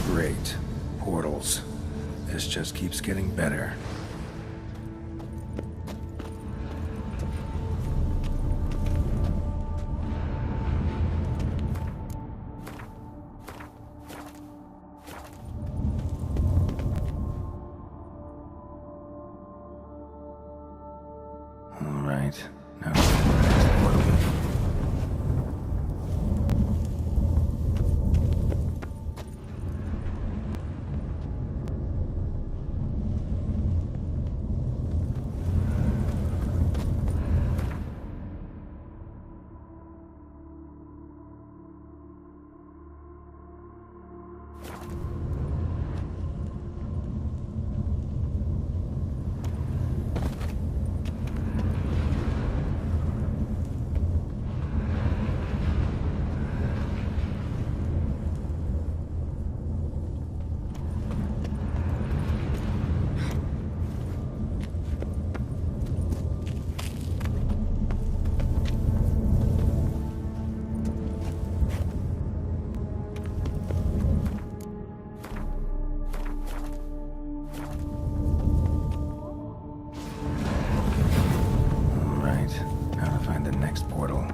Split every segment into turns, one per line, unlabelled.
Great. Portals. This just keeps getting better. All right. Now to the next portal. Portal.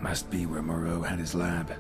Must be where Moreau had his lab.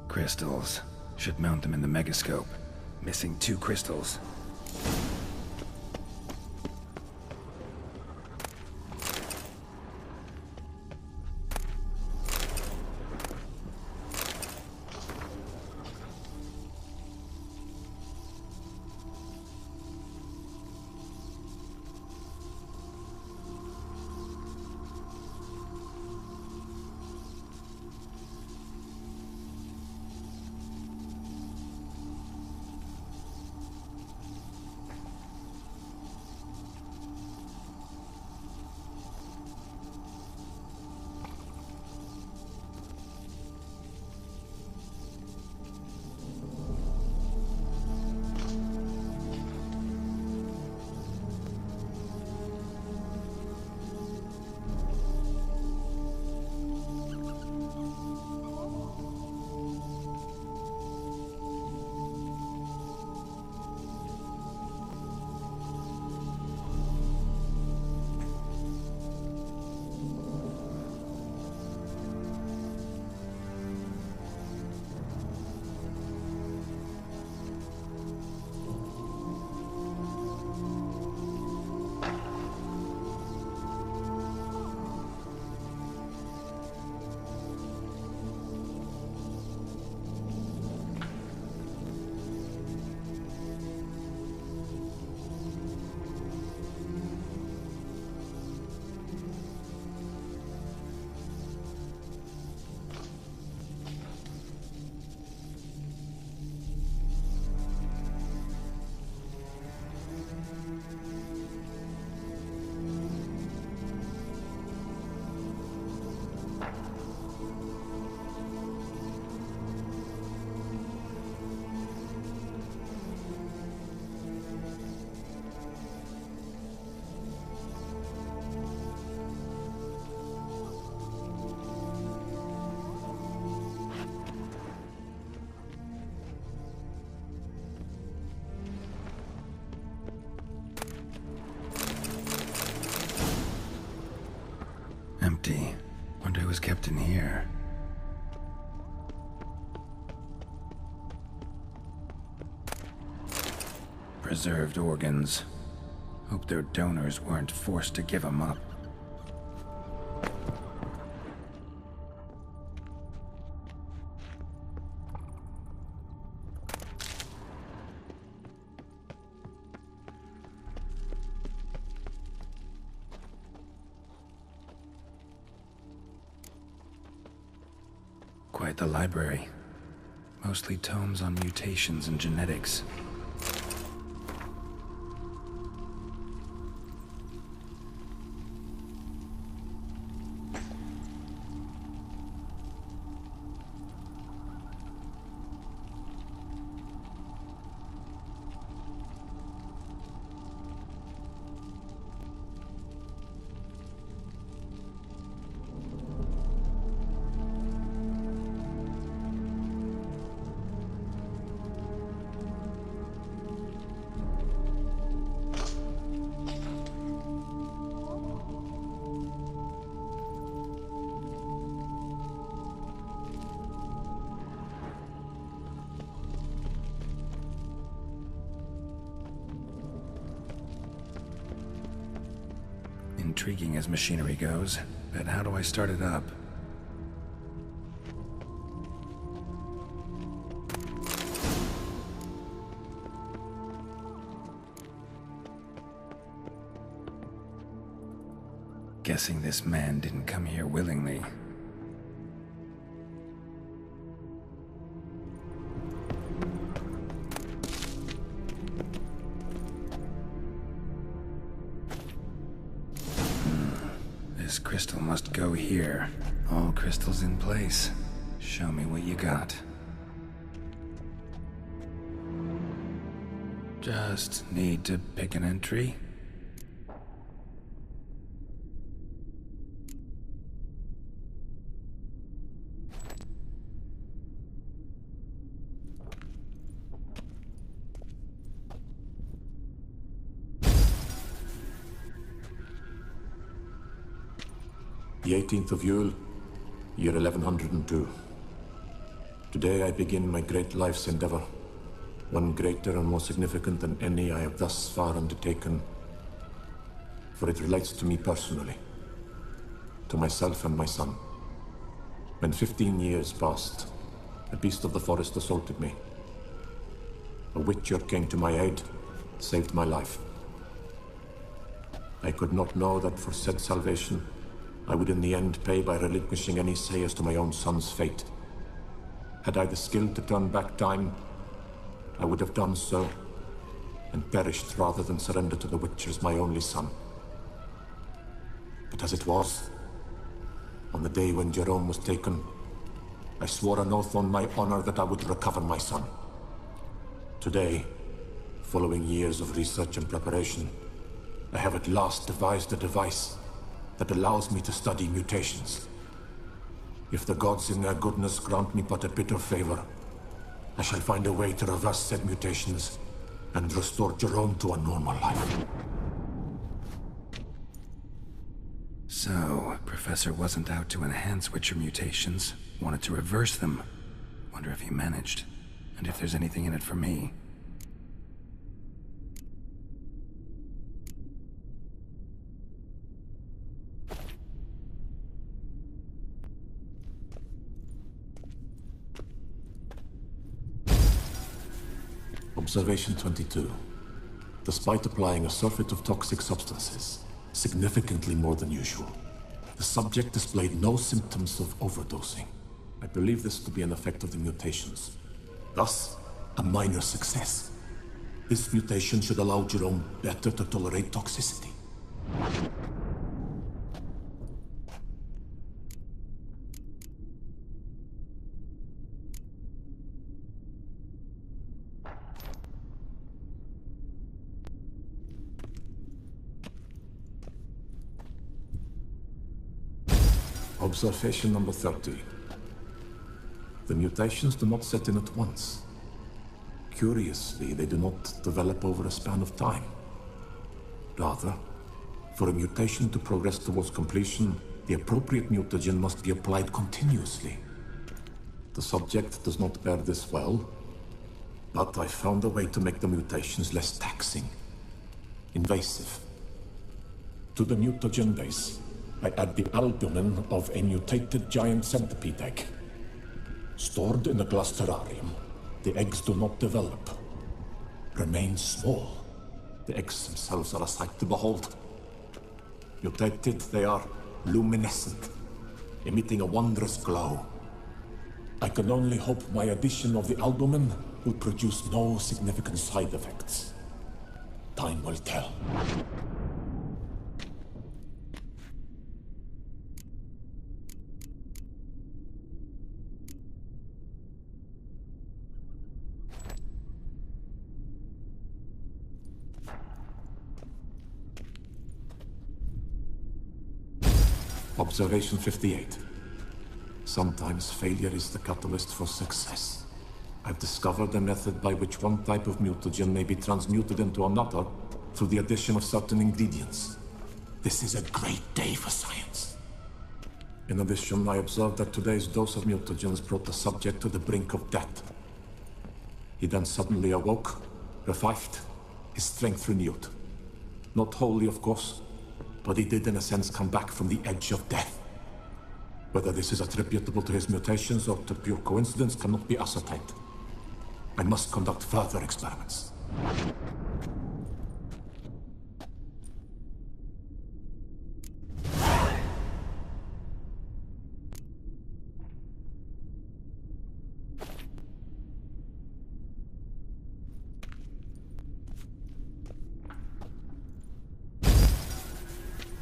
Crystals. Should mount them in the megascope. Missing 2 crystals. Empty. Wonder who was kept in here. Preserved organs. Hope their donors weren't forced to give them up. Quite the library. Mostly tomes on mutations and genetics. Intriguing as machinery goes, but how do I start it up? Guessing this man didn't come here willingly. This crystal must go here. All crystals in place. Show me what you got. Just need to pick an entry.
The 18th of Yule, year 1102. Today I begin my great life's endeavor, one greater and more significant than any I have thus far undertaken, for it relates to me personally, to myself and my son. When 15 years passed, a beast of the forest assaulted me. A witcher came to my aid, saved my life. I could not know that for said salvation, I would in the end pay by relinquishing any say as to my own son's fate. Had I the skill to turn back time, I would have done so, and perished rather than surrender to the Witchers my only son. But as it was, on the day when Jerome was taken, I swore an oath on my honor that I would recover my son. Today, following years of research and preparation, I have at last devised a device that allows me to study mutations. If the gods in their goodness grant me but a bit of favor, I shall find a way to reverse said mutations and restore Jerome to a normal life.
So, Professor wasn't out to enhance Witcher mutations, wanted to reverse them. Wonder if he managed, and if there's anything in it for me.
Observation 22. Despite applying a surfeit of toxic substances, significantly more than usual, the subject displayed no symptoms of overdosing. I believe this to be an effect of the mutations. Thus, a minor success. This mutation should allow Jerome better to tolerate toxicity. Observation number 30. The mutations do not set in at once. Curiously, they do not develop over a span of time. Rather, for a mutation to progress towards completion, the appropriate mutagen must be applied continuously. The subject does not bear this well, but I found a way to make the mutations less taxing, invasive. To the mutagen base, I add the albumin of a mutated giant centipede egg. Stored in a glass terrarium, the eggs do not develop, remain small. The eggs themselves are a sight to behold. Mutated, they are luminescent, emitting a wondrous glow. I can only hope my addition of the albumin will produce no significant side effects. Time will tell. Observation 58. Sometimes failure is the catalyst for success. I've discovered a method by which one type of mutagen may be transmuted into another through the addition of certain ingredients. This is a great day for science. In addition, I observed that today's dose of mutagens brought the subject to the brink of death. He then suddenly awoke, revived, his strength renewed. Not wholly, of course, but he did in a sense come back from the edge of death. Whether this is attributable to his mutations or to pure coincidence cannot be ascertained. I must conduct further experiments.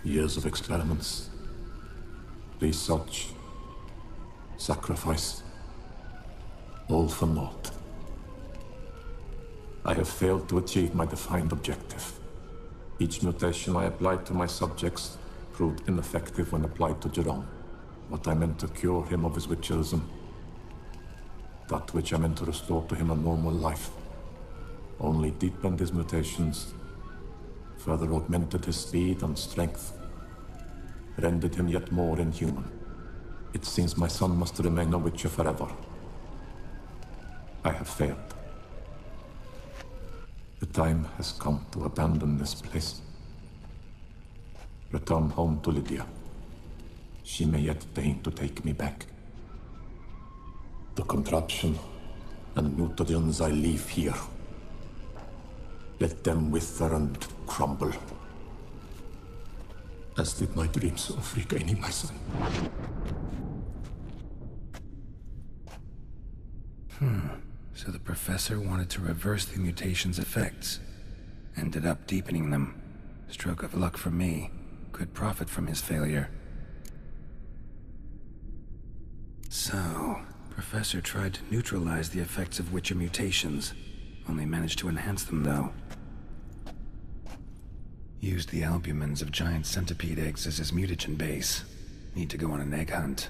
Years of experiments, research, sacrifice, all for naught. I have failed to achieve my defined objective. Each mutation I applied to my subjects proved ineffective when applied to Jerome. What I meant to cure him of his witcherism, that which I meant to restore to him a normal life, only deepened his mutations, further augmented his speed and strength, rendered him yet more inhuman. It seems my son must remain a witcher forever. I have failed. The time has come to abandon this place. Return home to Lydia. She may yet deign to take me back. The contraption and mutagens I leave here, let them wither and crumble, as did my dreams of regaining my son.
So the professor wanted to reverse the mutation's effects. Ended up deepening them. Stroke of luck for me. Could profit from his failure. So, Professor tried to neutralize the effects of Witcher mutations. Only managed to enhance them, though. Used the albumins of giant centipede eggs as his mutagen base. Need to go on an egg hunt.